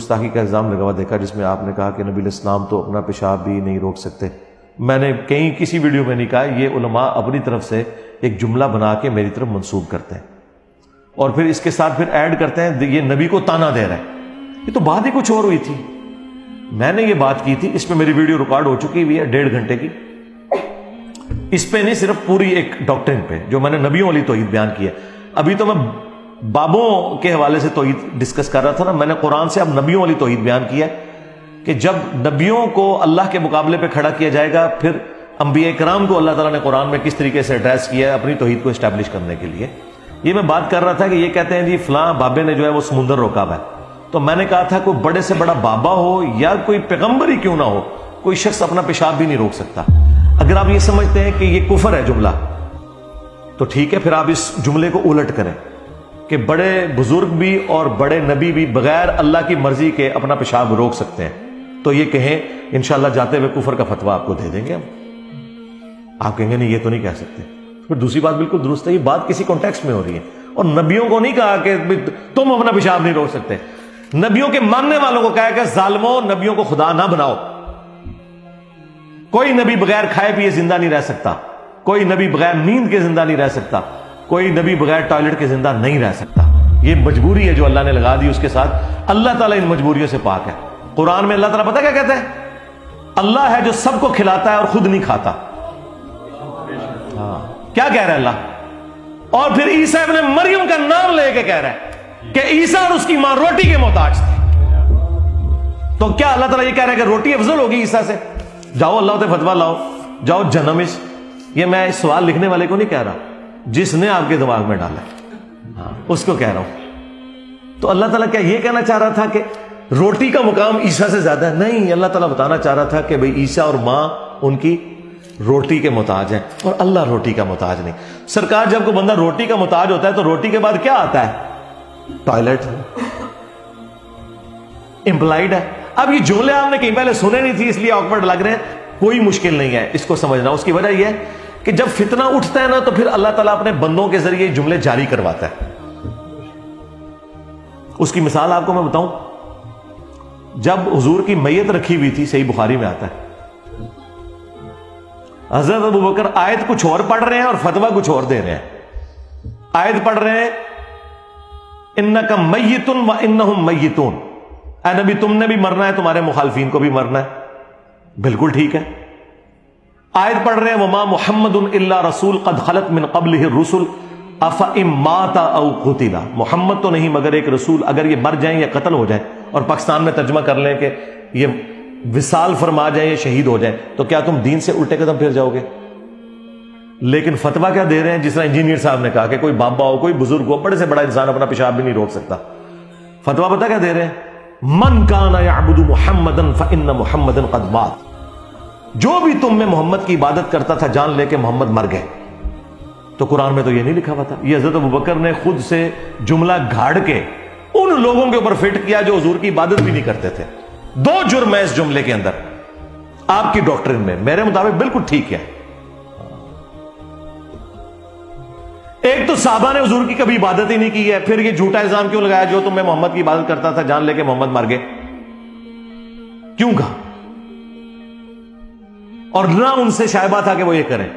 گستاخی کا الزام لگا ہوا دیکھا جس میں آپ نے کہا کہ نبی علیہ السلام تو اپنا پیشاب بھی نہیں روک سکتے. میں نے کہیں کسی ویڈیو میں نہیں کہا، یہ علماء اپنی طرف سے ایک جملہ بنا کے میری طرف منسوب کرتے ہیں اور پھر اس کے ساتھ پھر ایڈ کرتے ہیں یہ نبی کو تانا دے رہا ہے. یہ تو بات ہی کچھ اور ہوئی تھی. میں نے یہ بات کی تھی، اس پہ میری ویڈیو ریکارڈ ہو چکی ہوئی ہے 1.5 گھنٹے کی. اس پہ نہیں، صرف پوری ایک ڈاکٹرن پہ جو میں نے نبیوں والی توحید بیان کی ہے. ابھی تو میں بابوں کے حوالے سے توحید ڈسکس کر رہا تھا نا، میں نے قرآن سے اب نبیوں والی توحید بیان کی ہے کہ جب نبیوں کو اللہ کے مقابلے پہ کھڑا کیا جائے گا، پھر انبیاء کرام کو اللہ تعالیٰ نے قرآن میں کس طریقے سے ایڈریس کیا ہے اپنی توحید کو اسٹیبلش کرنے کے لیے. یہ میں بات کر رہا تھا کہ یہ کہتے ہیں جی فلاں بابے نے جو ہے وہ سمندر روکا ہوا ہے. تو میں نے کہا تھا کوئی بڑے سے بڑا بابا ہو یا کوئی پیغمبر ہی کیوں نہ ہو، کوئی شخص اپنا پیشاب بھی نہیں روک سکتا. اگر آپ یہ سمجھتے ہیں کہ یہ کفر ہے جملہ تو ٹھیک ہے، پھر آپ اس جملے کو الٹ کریں کہ بڑے بزرگ بھی اور بڑے نبی بھی بغیر اللہ کی مرضی کے اپنا پیشاب روک سکتے ہیں. تو یہ کہیں انشاءاللہ جاتے ہوئے کفر کا فتویٰ آپ کو دے دیں گے ہم. آپ کہیں گے نہیں یہ تو نہیں کہہ سکتے. پھر دوسری بات بالکل درست ہے، یہ بات کسی کانٹیکسٹ میں ہو رہی ہے اور نبیوں کو نہیں کہا کہ تم اپنا پیشاب نہیں روک سکتے. نبیوں کے ماننے والوں کو کہا کہ ظالموں نبیوں کو خدا نہ بناؤ. کوئی نبی بغیر کھائے پیے زندہ نہیں رہ سکتا، کوئی نبی بغیر نیند کے زندہ نہیں رہ سکتا، کوئی نبی بغیر ٹوائلٹ کے زندہ نہیں رہ سکتا. یہ مجبوری ہے جو اللہ نے لگا دی، اس کے ساتھ اللہ تعالیٰ ان مجبوریوں سے پاک ہے. قرآن میں اللہ تعالیٰ پتہ کیا کہتا ہے؟ اللہ ہے جو سب کو کھلاتا ہے اور خود نہیں کھاتا. ہاں کیا کہہ رہا ہے اللہ؟ اور پھر عیسیٰ ابن مریم کا نام لے کے کہہ رہا ہے کہ عیسیٰ اور اس کی ماں روٹی کے محتاج تھے. تو کیا اللہ تعالیٰ یہ کہہ رہا ہے کہ روٹی افضل ہوگی عیسیٰ سے؟ جاؤ اللہ سے فتویٰ لاؤ، جاؤ جنمش. یہ میں اس سوال لکھنے والے کو نہیں کہہ رہا، جس نے آپ کے دماغ میں ڈالا ہے اس کو کہہ رہا ہوں. تو اللہ تعالیٰ کیا یہ کہنا چاہ رہا تھا کہ روٹی کا مقام عیسیٰ سے زیادہ ہے؟ نہیں، اللہ تعالیٰ بتانا چاہ رہا تھا کہ بھئی عیسیٰ اور ماں ان کی روٹی کے محتاج ہیں اور اللہ روٹی کا محتاج نہیں. سرکار جب کوئی بندہ روٹی کا محتاج ہوتا ہے تو روٹی کے بعد کیا آتا ہے؟ ٹوائلٹ. امپلائڈ ہے. اب یہ جملے آپ نے کہیں پہلے سنے نہیں تھی اس لیے آکورڈ لگ رہے ہیں، کوئی مشکل نہیں ہے اس کو سمجھنا. اس کی وجہ یہ ہے کہ جب فتنہ اٹھتا ہے نا تو پھر اللہ تعالیٰ اپنے بندوں کے ذریعے جملے جاری کرواتا ہے. اس کی مثال آپ کو میں بتاؤں. جب حضور کی میت رکھی ہوئی تھی، صحیح بخاری میں آتا ہے، حضرت ابوبکر آیت کچھ اور پڑھ رہے ہیں اور فتویٰ کچھ اور دے رہے ہیں. آیت پڑھ رہے ہیں انک میت و انہم میتون، اے نبی تم نے بھی مرنا ہے، تمہارے مخالفین کو بھی مرنا ہے. بالکل ٹھیک ہے. آیت پڑھ رہے ہیں وما محمد الا رسول قد خلت من قبلہ الرسل افئن مات او قتل، محمد تو نہیں مگر ایک رسول، اگر یہ مر جائیں یا قتل ہو جائیں، اور پاکستان میں ترجمہ کر لیں کہ یہ وصال فرما جائیں یا شہید ہو جائیں، تو کیا تم دین سے الٹے قدم پھر جاؤ گے؟ لیکن فتویٰ کیا دے رہے ہیں؟ جس طرح انجینئر صاحب نے کہا کہ کوئی بابا ہو، کوئی بزرگ ہو، بڑے سے بڑا انسان اپنا پیشاب بھی نہیں روک سکتا. فتویٰ پتہ کیا دے رہے ہیں؟ من کان یعبد محمدا فان محمدا قد مات، جو بھی تم میں محمد کی عبادت کرتا تھا جان لے کہ محمد مر گئے. تو قرآن میں تو یہ نہیں لکھا ہوا تھا. یہ حضرت ابوبکر نے خود سے جملہ گھاڑ کے ان لوگوں کے اوپر فٹ کیا جو حضور کی عبادت بھی نہیں کرتے تھے. 2 جرم ہے اس جملے کے اندر آپ کی ڈاکٹرن میں، میرے مطابق بالکل ٹھیک ہے. ایک تو صحابہ نے حضور کی کبھی عبادت ہی نہیں کی ہے، پھر یہ جھوٹا الزام کیوں لگایا جو تم میں محمد کی عبادت کرتا تھا جان لے کے محمد مر گئے؟ کیوں کہا؟ اور نہ ان سے شائبہ تھا کہ وہ یہ کریں.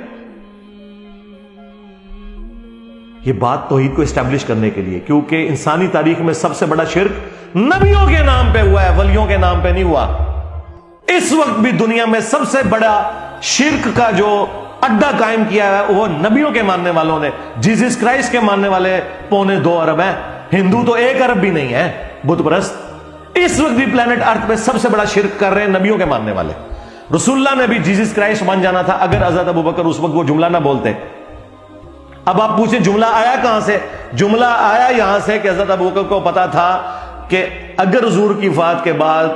یہ بات توحید کو اسٹیبلش کرنے کے لیے، کیونکہ انسانی تاریخ میں سب سے بڑا شرک نبیوں کے نام پہ ہوا ہے، ولیوں کے نام پہ نہیں ہوا. اس وقت بھی دنیا میں سب سے بڑا شرک کا جو اڈا قائم کیا ہے وہ نبیوں کے ماننے والوں نے. جیزس کرائسٹ کے ماننے والے 2.25 ارب ہیں، ہندو تو 1 ارب بھی نہیں ہے بت پرست. اس وقت بھی پلانٹ ارتھ پہ سب سے بڑا شرک کر رہے ہیں نبیوں کے ماننے والے. رسول اللہ نے بھی جیزس کرائسٹ مان جانا تھا اگر حضرت ابوبکر اس وقت وہ جملہ نہ بولتے. اب آپ پوچھیں جملہ آیا کہاں سے؟ جملہ آیا یہاں سے کہ حضرت ابوبکر کو پتا تھا کہ اگر حضور کی وفات کے بعد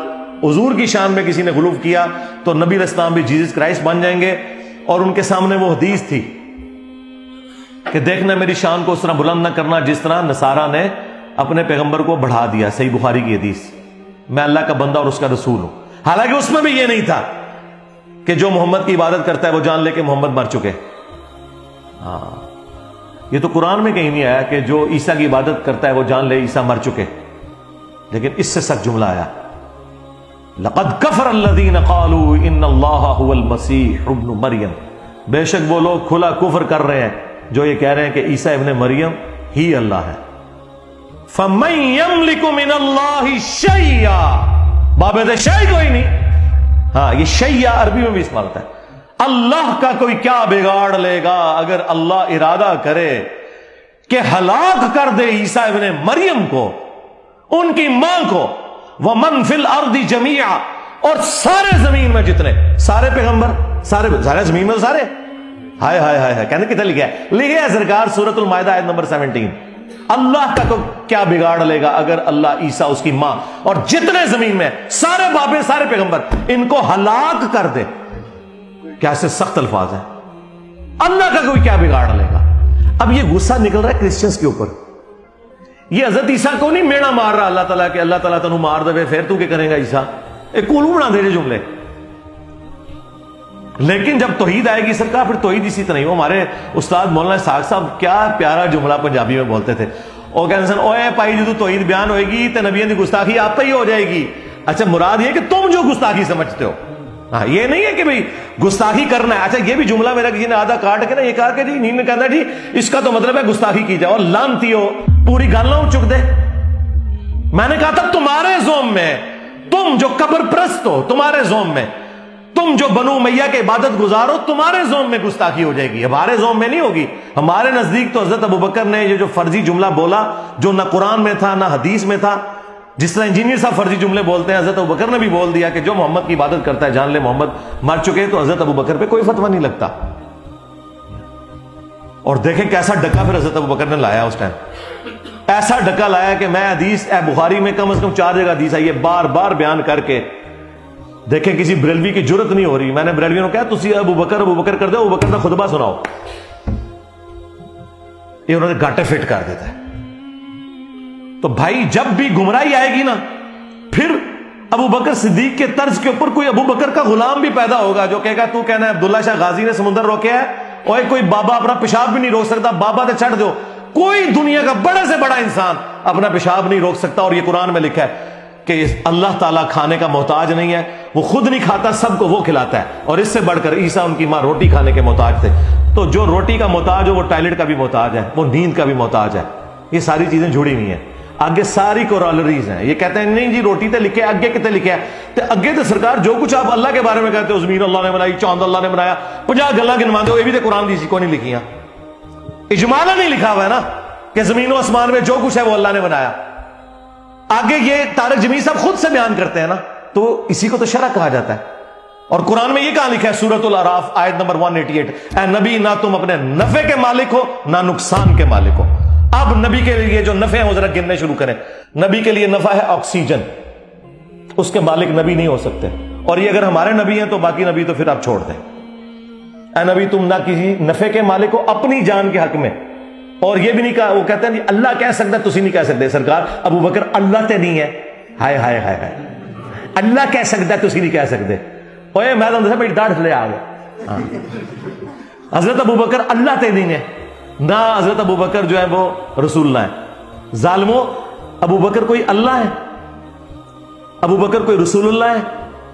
حضور کی شان میں کسی نے غلو کیا تو نبی علیہ السلام بھی جیزس کرائسٹ بن جائیں گے. اور ان کے سامنے وہ حدیث تھی کہ دیکھنا میری شان کو اس طرح بلند نہ کرنا جس طرح نصارہ نے اپنے پیغمبر کو بڑھا دیا. صحیح بخاری کی حدیث، میں اللہ کا بندہ اور اس کا رسول ہوں. حالانکہ اس میں بھی یہ نہیں تھا کہ جو محمد کی عبادت کرتا ہے وہ جان لے کہ محمد مر چکے. ہاں یہ تو قرآن میں کہیں نہیں آیا کہ جو عیسیٰ کی عبادت کرتا ہے وہ جان لے عیسیٰ مر چکے، لیکن اس سے سخت جملہ آیا لقد کفر الذین قالوا ان اللہ هو المسیح ابن مریم، بے شک وہ لوگ کھلا کفر کر رہے ہیں جو یہ کہہ رہے ہیں کہ عیسیٰ ابن مریم ہی اللہ ہے۔ فَمَن يَمْلِكُ مِنَ اللَّهِ شَيْئًا، بابِ شَيْء کوئی نہیں، ہاں یہ شیء عربی میں بھی استعمال ہوتا ہے۔ اللہ کا کوئی کیا بگاڑ لے گا اگر اللہ ارادہ کرے کہ ہلاک کر دے عیسیٰ ابن مریم کو، ان کی ماں کو، وَمَن فِي الْأَرْضِ جَمِيعًا، اور سارے زمین میں جتنے، سارے پیغمبر، سارے زمین میں سارے، ہائے ہائے ہائے، کہنے کتنے لکھا ہے؟ لکھا ہے سرکار سورۃ المائدہ آیت نمبر 17، اللہ کا تو کیا بگاڑ لے گا اگر اللہ عیسیٰ، اس کی ماں اور جتنے زمین میں سارے بابے، سارے پیغمبر، ان کو ہلاک کر دے۔ کیسے سخت الفاظ ہیں، اللہ کا کوئی کیا بگاڑ لے گا۔ اب یہ غصہ نکل رہا ہے کرسچنز کے اوپر، یہ حضرت عیسیٰ کو نہیں مینا مار رہا اللہ تعالیٰ کہ اللہ تعالیٰ تنو مار دے پھر تو کیا کرے گا عیسیٰ، ایک کولو بنا دے جملے۔ لیکن جب توحید آئے گی سرکار، پھر توحید اسی طرح ہی، وہ ہمارے استاد مولانا اسحاق صاحب کیا پیارا جملہ پنجابی میں بولتے تھے، وہ کہتے ہیں اوے پائی جدو توحید بیان ہوئے گی تو نبیوں کی گستاخی آپ پہ ہی ہو جائے گی۔ اچھا مراد یہ کہ تم جو گستاخی سمجھتے ہو، ہاں یہ نہیں ہے کہ بھئی گستاخی کرنا ہے۔ اچھا یہ بھی جملہ میرا کسی نے آدھا کاٹ کے نا یہ کہا کہ جی نیند میں کہتا ہے جی اس کا تو مطلب ہے گستاخی کی جاؤ، لانتی ہو، پوری گل نہ چک دے۔ میں نے کہا تھا تمہارے زوم میں، تم جو قبر پرست ہو، تمہارے زوم میں، تم جو بنو امیہ کے عبادت گزار ہو، تمہارے زوم میں گستاخی ہو جائے گی، ہمارے زوم میں نہیں ہوگی۔ ہمارے نزدیک تو حضرت ابوبکر نے یہ جو فرضی جملہ بولا جو نہ قرآن میں تھا نہ حدیث میں تھا، جس طرح انجینئر صاحب فرضی جملے بولتے ہیں، حضرت ابوبکر نے بھی بول دیا کہ جو محمد کی عبادت کرتا ہے جان لے محمد مر چکے، تو حضرت ابوبکر پہ کوئی فتویٰ نہیں لگتا۔ اور دیکھیں کیسا ڈکا پھر حضرت ابوبکر نے لایا اس ٹائم، ایسا ڈکا لایا کہ میں حدیث بخاری میں کم از کم 4 جگہ حدیث آئی ہے، بار بار بیان کر کے دیکھیں کسی بریلوی کی جرت نہیں ہو رہی۔ میں نے بریلویوں کو کہا تسی ابوبکر کر دو، ابوبکر کا خطبہ سناؤ، یہ انہوں نے گاٹے فٹ کر دیتا ہے۔ تو بھائی جب بھی گمراہی آئے گی نا، پھر ابوبکر صدیق کے طرز کے اوپر کوئی ابوبکر کا غلام بھی پیدا ہوگا جو کہے گا تو کہنا ہے عبداللہ شاہ غازی نے سمندر روکیا ہے، اور کوئی بابا اپنا پیشاب بھی نہیں روک سکتا، بابا تے چھڑ دو، کوئی دنیا کا بڑے سے بڑا انسان اپنا پیشاب نہیں روک سکتا۔ اور یہ قرآن میں لکھا ہے کہ اللہ تعالیٰ کھانے کا محتاج نہیں ہے، وہ خود نہیں کھاتا، سب کو وہ کھلاتا ہے۔ اور اس سے بڑھ کر عیسیٰ ان کی ماں روٹی کھانے کے محتاج تھے، تو جو روٹی کا محتاج ہو وہ ٹائلٹ کا بھی محتاج ہے، وہ نیند کا بھی محتاج ہے۔ یہ ساری چیزیں جڑی ہوئی ہیں، آگے ساری کورالریز ہیں۔ یہ کہتے ہیں نہیں جی روٹی تے لکھے آگے کتے لکھے ہے، تے اگے تے سرکار جو کچھ آپ اللہ کے بارے میں کہتے ہو، زمین اللہ نے بنائی، چاند اللہ نے بنایا، 50 گلاں گنوا دو، یہ بھی تے قرآن دی کو نہیں لکھیاں، اجمالا نہیں لکھا ہوا ہے نا کہ زمین و آسمان میں جو کچھ ہے وہ اللہ نے بنایا۔ آگے یہ طارق جمیل صاحب خود سے بیان کرتے ہیں نا، تو اسی کو تو شرع کہا جاتا ہے۔ اور قرآن میں یہ کہاں لکھا ہے سورۃ الاعراف آیت نمبر 188، اے نبی نہ تم اپنے نفع کے مالک ہو نہ نقصان کے مالک ہو۔ اب نبی کے لیے جو نفع ہیں وہ ذرا گننے شروع کریں۔ نبی کے لیے نفع ہے آکسیجن، اس کے مالک نبی نہیں ہو سکتے، اور یہ اگر ہمارے نبی ہیں تو باقی نبی تو پھر آپ چھوڑ دیں۔ اے نبی تم نہ کسی نفع کے مالک ہو اپنی جان کے حق میں، اور یہ بھی نہیں کہا، وہ کہتے ہیں اللہ کہہ سکتا ہے تسی نہیں کہہ سکتے، سرکار ابوبکر اللہ تے نہیں ہے، ہائے ہائے ہائے ہائے، اللہ کہہ سکتا ہے تسی نہیں کہہ سکتے۔ اوے میں تو میری داڑھ تھلے آ گیا، حضرت ابوبکر اللہ تے نہیں ہے، نہ حضرت ابوبکر جو ہے وہ رسول اللہ ہے۔ ظالموں، ابوبکر کوئی اللہ ہے؟ ابوبکر کوئی رسول اللہ ہے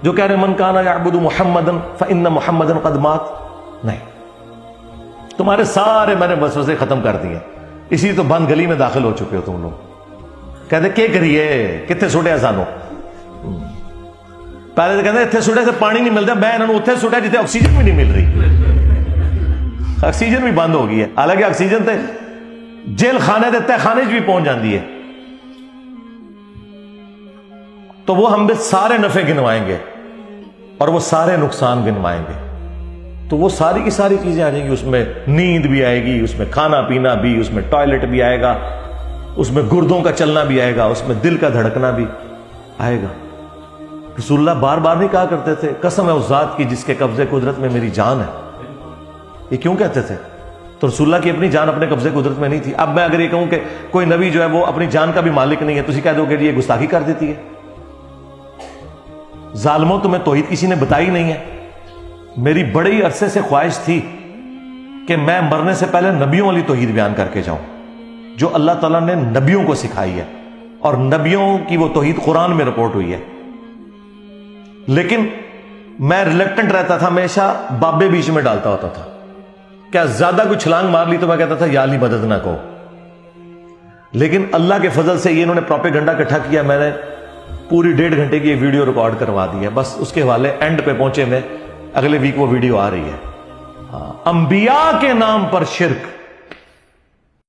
جو کہہ رہے من کان یعبد محمدن فإن محمدن قد مات؟ نہیں، تمہارے سارے میں نے وسوسے ختم کر دیے، اسی تو بند گلی میں داخل ہو چکے ہو تم لوگ۔ کہتے کیا کریے، کتنے سٹیا سانو، پہلے تو کہتے اتنے سٹے سے پانی نہیں ملتا، میں انہوں نے اتنے سٹیا جتنے آکسیجن بھی نہیں مل رہی، آکسیجن بھی بند ہو گئی ہے، حالانکہ آکسیجن تے جیل خانے دے تہ خانے بھی پہنچ جاندی ہے۔ تو وہ ہم سارے نفع گنوائیں گے اور وہ سارے نقصان گنوائیں گے، تو وہ ساری کی ساری چیزیں آ جائیں گی، اس میں نیند بھی آئے گی، اس میں کھانا پینا بھی، اس میں ٹوائلٹ بھی آئے گا، اس میں گردوں کا چلنا بھی آئے گا، اس میں دل کا دھڑکنا بھی آئے گا۔ رسول اللہ بار بار نہیں کہا کرتے تھے قسم ہے اس ذات کی جس کے قبضے قدرت میں میری جان ہے؟ یہ کیوں کہتے تھے؟ تو رسول اللہ کی اپنی جان اپنے قبضے قدرت میں نہیں تھی۔ اب میں اگر یہ کہوں کہ کوئی نبی جو ہے وہ اپنی جان کا بھی مالک نہیں ہے، تو اسی کہہ دو کہ یہ گستاخی کر دیتی ہے۔ ظالموں، تمہیں توحید کسی نے بتائی نہیں ہے۔ میری بڑی عرصے سے خواہش تھی کہ میں مرنے سے پہلے نبیوں والی توحید بیان کر کے جاؤں جو اللہ تعالیٰ نے نبیوں کو سکھائی ہے، اور نبیوں کی وہ توحید قرآن میں رپورٹ ہوئی ہے۔ لیکن میں ریلیکٹنٹ رہتا تھا، ہمیشہ بابے بیچ میں ڈالتا ہوتا تھا. کیا زیادہ کوئی چھلانگ مار لی تو میں کہتا تھا یا علی مدد نہ کہو. لیکن اللہ کے فضل سے یہ انہوں نے پروپیگنڈا اکٹھا کیا. میں نے پوری 1.5 گھنٹے کی ایک ویڈیو ریکارڈ کروا دی ہے. بس اس کے حوالے اینڈ پہ پہنچے میں، اگلے ویک وہ ویڈیو آ رہی ہے. انبیاء کے نام پر شرک